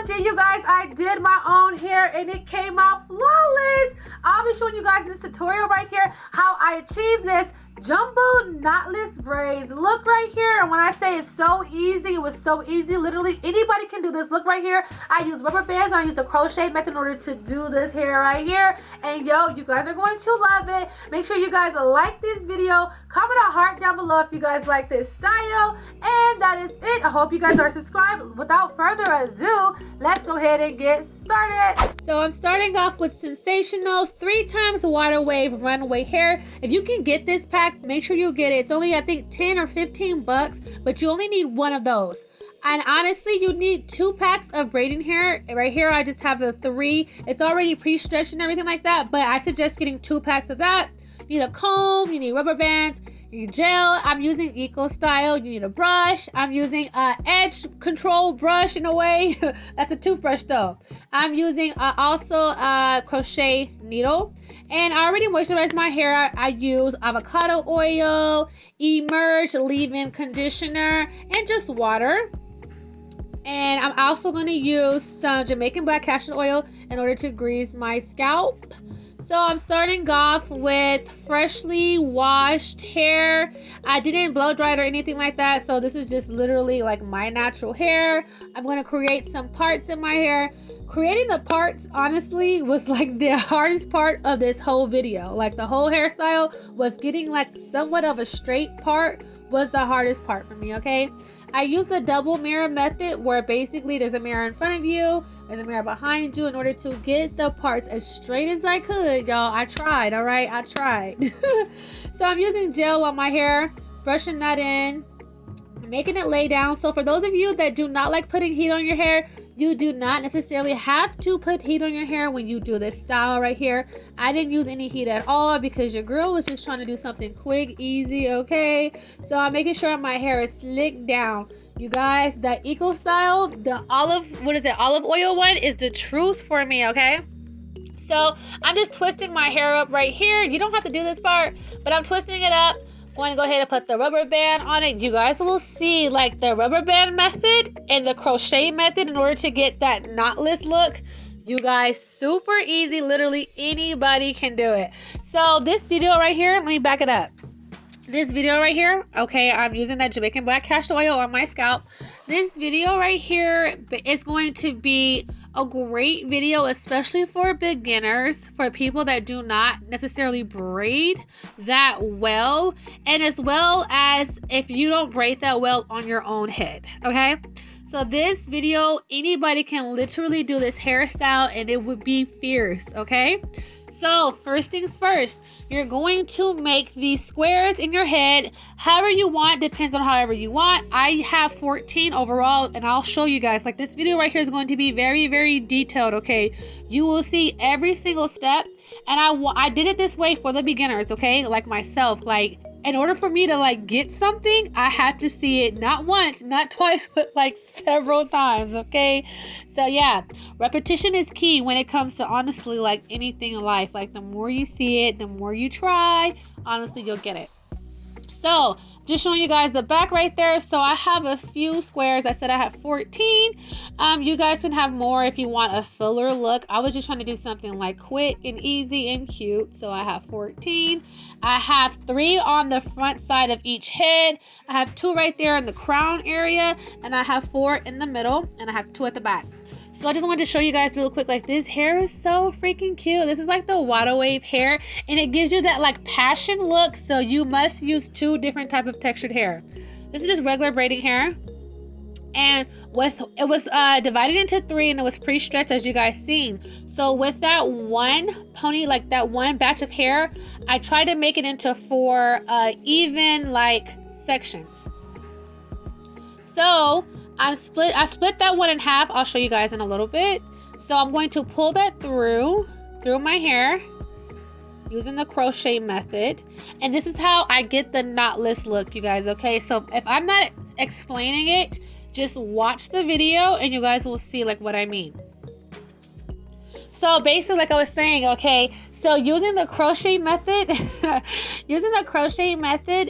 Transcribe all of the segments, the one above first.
did, you guys. I did my own hair and it came out flawless. I'll be showing you guys in this tutorial right here how I achieved this jumbo knotless braids. Look right here, and when I say it's so easy, it was so easy. Literally anybody can do this. Look right here. I use rubber bands. I use the crochet method in order to do this hair right here. And yo, you guys are going to love it. Make sure you guys like this video. Comment a heart down below if you guys like this style. And that is it. I hope you guys are subscribed. Without further ado, let's go ahead and get started. So I'm starting off with Sensationnal's 3x Water Wave Runway Hair. If you can get this pack, make sure you get it. It's only, I think, 10 or 15 bucks, but you only need one of those. And honestly, you need 2 packs of braiding hair. Right here, I just have the 3. It's already pre-stretched and everything like that, but I suggest getting 2 packs of that. You need a comb, you need rubber bands, you need gel. I'm using Eco Style. You need a brush. I'm using edge control brush in a way. That's a toothbrush though. I'm using also a Crochet Needle. And I already moisturized my hair. I use Avocado Oil, Emerge Leave-In Conditioner, and just water. And I'm also going to use some Jamaican Black Castor Oil in order to grease my scalp. So I'm starting off with freshly washed hair. I didn't blow dry it or anything like that. So this is just literally like my natural hair. I'm going to create some parts in my hair. Creating the parts, honestly, was like the hardest part of this whole video. Like the whole hairstyle was getting like somewhat of a straight part was the hardest part for me, okay? I use the double mirror method where basically there's a mirror in front of you, there's a mirror behind you in order to get the parts as straight as I could, y'all. I tried, all right? I tried. So I'm using gel on my hair, brushing that in, making it lay down. So for those of you that do not like putting heat on your hair, you do not necessarily have to put heat on your hair when you do this style right here. I didn't use any heat at all because your girl was just trying to do something quick, easy, okay? So I'm making sure my hair is slicked down. You guys, that Eco Style, the olive oil one is the truth for me, okay? So I'm just twisting my hair up right here. You don't have to do this part, but I'm twisting it up. Going to go ahead and put the rubber band on it. You guys will see like the rubber band method and the crochet method in order to get that knotless look. You guys, super easy. Literally anybody can do it. So this video right here, let me back it up. This video right here, okay, I'm using that Jamaican Black Castor Oil on my scalp. This video right here is going to be a great video, especially for beginners, for people that do not necessarily braid that well, and as well as if you don't braid that well on your own head, okay? So this video, anybody can literally do this hairstyle and it would be fierce, okay? So first things first, you're going to make these squares in your head however you want. Depends on however you want. I have 14 overall, and I'll show you guys. Like this video right here is going to be very, very detailed, okay? You will see every single step, and I did it this way for the beginners, okay? Like myself, like in order for me to like get something, I have to see it not once, not twice, but like several times, okay? So yeah, repetition is key when it comes to honestly like anything in life. Like the more you see it, the more you try, honestly, you'll get it. So just showing you guys the back right there. So I have a few squares. I said I have 14. You guys can have more if you want a filler look. I was just trying to do something like quick and easy and cute. So I have 14. I have 3 on the front side of each head. I have 2 right there in the crown area, and I have 4 in the middle, and I have 2 at the back. So I just wanted to show you guys real quick, like this hair is so freaking cute. This is like the water wave hair, and it gives you that like passion look. So you must use 2 different type of textured hair. This is just regular braiding hair, and it was divided into 3, and it was pre-stretched as you guys seen. So with that one pony, like that one batch of hair, I tried to make it into 4 even like sections. So I split that one in half. I'll show you guys in a little bit. So I'm going to pull that through my hair using the crochet method, and this is how I get the knotless look, you guys, okay? So if I'm not explaining it, just watch the video and you guys will see like what I mean. So basically, like I was saying, okay, So using the crochet method,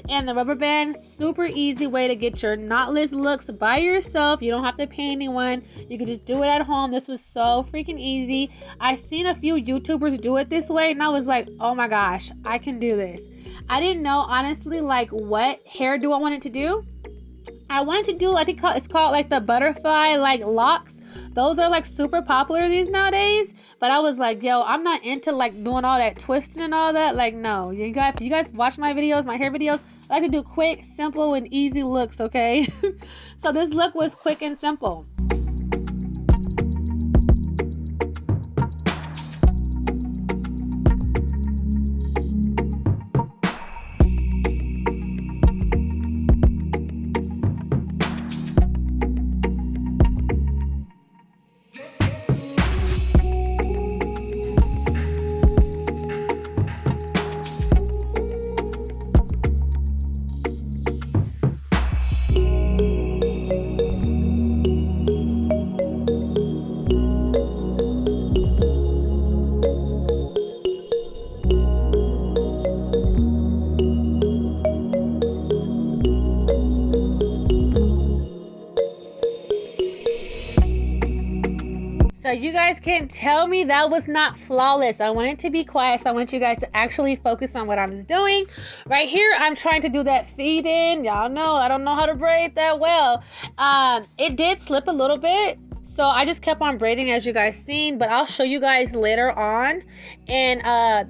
and the rubber band, super easy way to get your knotless looks by yourself. You don't have to pay anyone. You can just do it at home. This was so freaking easy. I've seen a few YouTubers do it this way, and I was like, oh my gosh, I can do this. I didn't know, honestly, like what hairdo I wanted to do. I wanted to do, I think it's called like the butterfly like locks. Those are like super popular these nowadays. But I was like, yo, I'm not into like doing all that twisting and all that. Like, no. You guys watch my videos, my hair videos, I like to do quick, simple, and easy looks, okay? So this look was quick and simple. So you guys can't tell me that was not flawless. I want it to be quiet, so I want you guys to actually focus on what I was doing. Right here, I'm trying to do that feed in. Y'all know I don't know how to braid that well. It did slip a little bit, so I just kept on braiding as you guys seen, but I'll show you guys later on in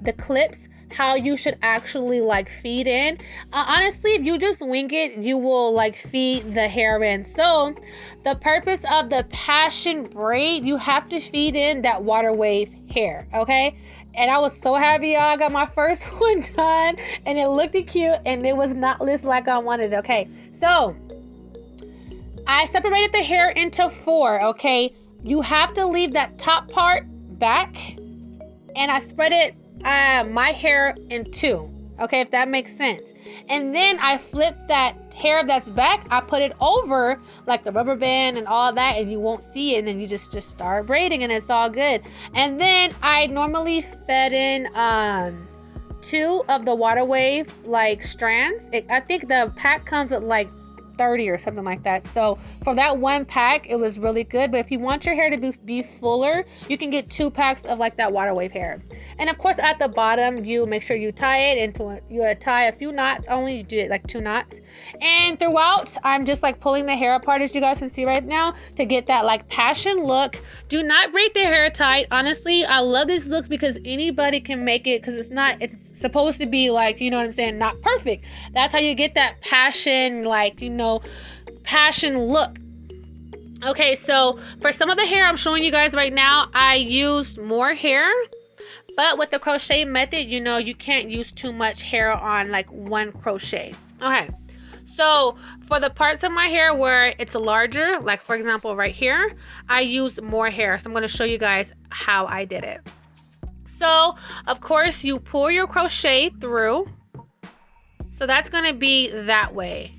the clips how you should actually like feed in. Honestly, if you just wing it, you will like feed the hair in. So the purpose of the passion braid, you have to feed in that water wave hair, okay? And I was so happy, y'all. I got my first one done and it looked cute and it was knotless like I wanted. Okay, so I separated the hair into 4, okay? You have to leave that top part back, and I spread it my hair in 2, okay, if that makes sense. And then I flip that hair that's back, I put it over like the rubber band and all that, and you won't see it, and then you just start braiding and it's all good. And then I normally fed in 2 of the water wave like strands. I think the pack comes with like 30 or something like that. So for that one pack, it was really good. But if you want your hair to be fuller, you can get 2 packs of like that water wave hair. And of course, at the bottom, you make sure you tie it into you tie a few knots. Only you do it like 2 knots. And throughout, I'm just like pulling the hair apart, as you guys can see right now, to get that like passion look. Do not braid the hair tight. Honestly, I love this look because anybody can make it, because it's supposed to be like, you know what I'm saying, not perfect. That's how you get that passion, like, you know, passion look. Okay, so for some of the hair I'm showing you guys right now, I used more hair, but with the crochet method, you know, you can't use too much hair on like one crochet. Okay, so for the parts of my hair where it's larger, like for example right here, I use more hair. So I'm going to show you guys how I did it. So, of course, you pull your crochet through. So that's going to be that way.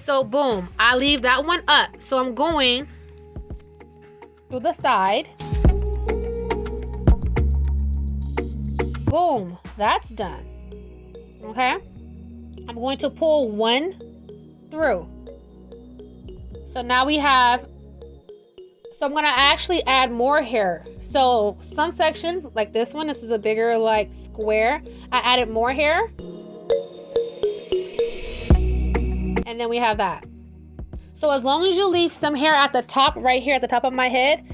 So, boom, I leave that one up. So I'm going to the side. Boom, that's done. Okay? I'm going to pull 1 through. So now we have, so I'm going to actually add more hair. So some sections, like this one, this is a bigger like square. I added more hair. And then we have that. So as long as you leave some hair at the top, right here at the top of my head,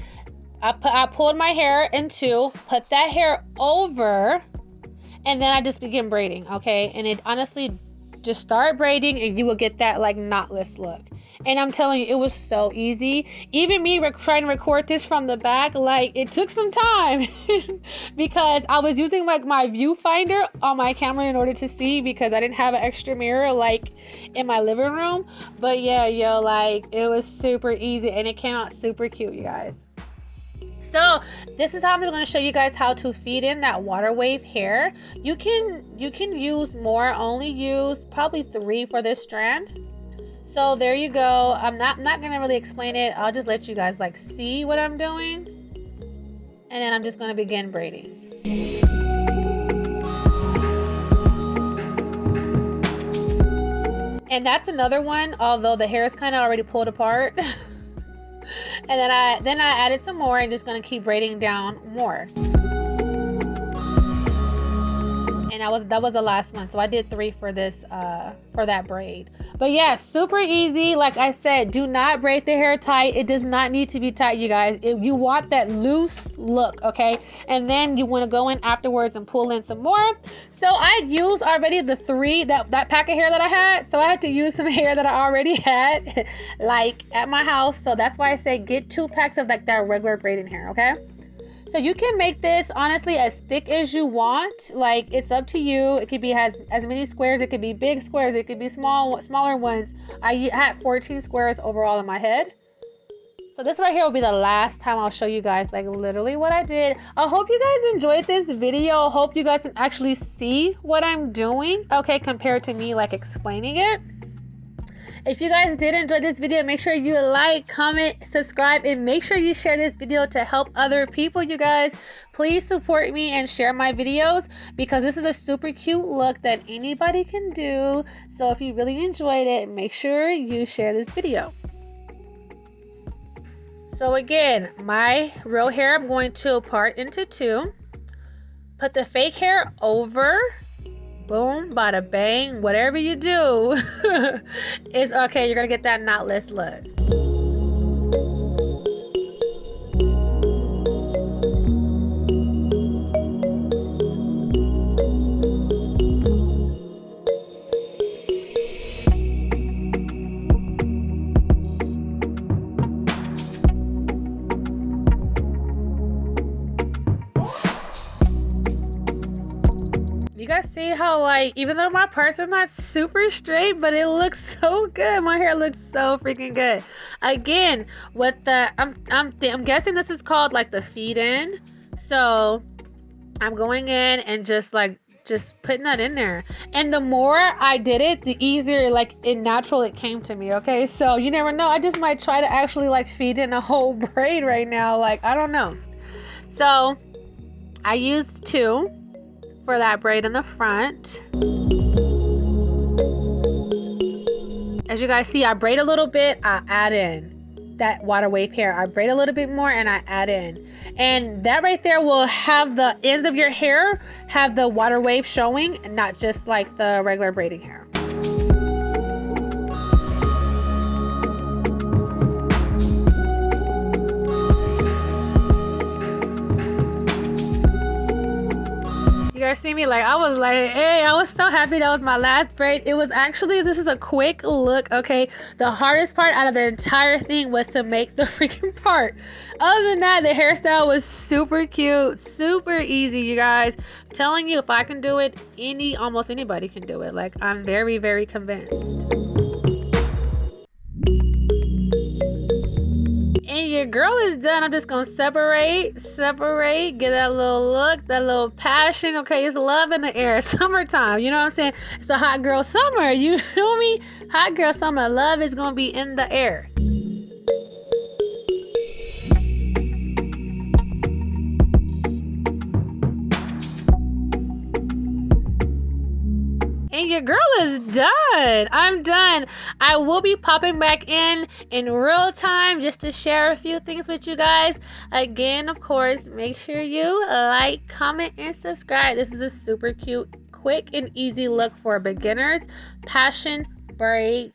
I pulled my hair in 2, put that hair over, and then I just begin braiding, okay? And it honestly, just start braiding and you will get that like knotless look. And I'm telling you, it was so easy. Even me trying to record this from the back, like it took some time because I was using like my viewfinder on my camera in order to see, because I didn't have an extra mirror like in my living room. But yeah, yo, like it was super easy and it came out super cute, you guys. So this is how I'm going to show you guys how to feed in that water wave hair. You can use more, only use probably 3 for this strand. So there you go. I'm not gonna really explain it. I'll just let you guys like see what I'm doing, and then I'm just gonna begin braiding. And that's another one, although the hair is kind of already pulled apart. And then I added some more and just gonna keep braiding down more. And that was the last one, so I did 3 for this for that braid. But yeah, super easy. Like I said, do not braid the hair tight. It does not need to be tight, you guys. You want that loose look, okay? And then you want to go in afterwards and pull in some more. So I used already the 3 that pack of hair that I had, so I had to use some hair that I already had like at my house. So that's why I say get 2 packs of like that regular braiding hair, okay? So you can make this honestly as thick as you want. Like, it's up to you. It could be as many squares. It could be big squares. It could be smaller ones. I had 14 squares overall in my head. So this right here will be the last time I'll show you guys like literally what I did. I hope you guys enjoyed this video. I hope you guys can actually see what I'm doing, okay, compared to me like explaining it. If you guys did enjoy this video, make sure you like, comment, subscribe, and make sure you share this video to help other people, you guys. Please support me and share my videos because this is a super cute look that anybody can do. So if you really enjoyed it, make sure you share this video. So again, my real hair I'm going to part into 2. Put the fake hair over. Boom, bada bang, whatever you do, it's okay. You're gonna get that knotless look. You guys see how, like, even though my parts are not super straight, but it looks so good. My hair looks so freaking good. Again, with the I'm guessing this is called like the feed in. So I'm going in and just putting that in there. And the more I did it, the easier like natural it came to me. Okay, so you never know. I just might try to actually like feed in a whole braid right now. Like, I don't know. So I used 2 for that braid in the front. As you guys see, I braid a little bit, I add in that water wave hair. I braid a little bit more and I add in. And that right there will have the ends of your hair have the water wave showing and not just like the regular braiding hair. You guys see me, like, I was like, hey, I was so happy that was my last braid. It was actually, this is a quick look, okay? The hardest part out of the entire thing was to make the freaking part. Other than that, the hairstyle was super cute, super easy, you guys. I'm telling you, if I can do it, almost anybody can do it. Like, I'm very, very convinced. And your girl is done. I'm just gonna separate, get that little look, that little passion. Okay, it's love in the air. Summertime, you know what I'm saying? It's a hot girl summer, you feel me? Hot girl summer. Love is gonna be in the air. And your girl is done. I'm done. I will be popping back in real time just to share a few things with you guys. Again, of course, make sure you like, comment, and subscribe. This is a super cute, quick, and easy look for beginners. Passion braid.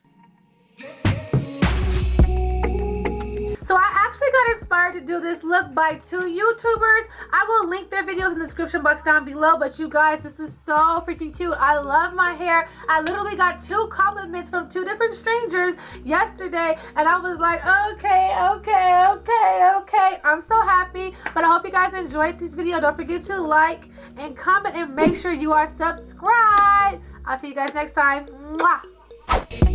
So I actually got inspired to do this look by 2 YouTubers. I will link their videos in the description box down below. But you guys, this is so freaking cute. I love my hair. I literally got 2 compliments from 2 different strangers yesterday. And I was like, okay. I'm so happy. But I hope you guys enjoyed this video. Don't forget to like and comment and make sure you are subscribed. I'll see you guys next time. Mwah.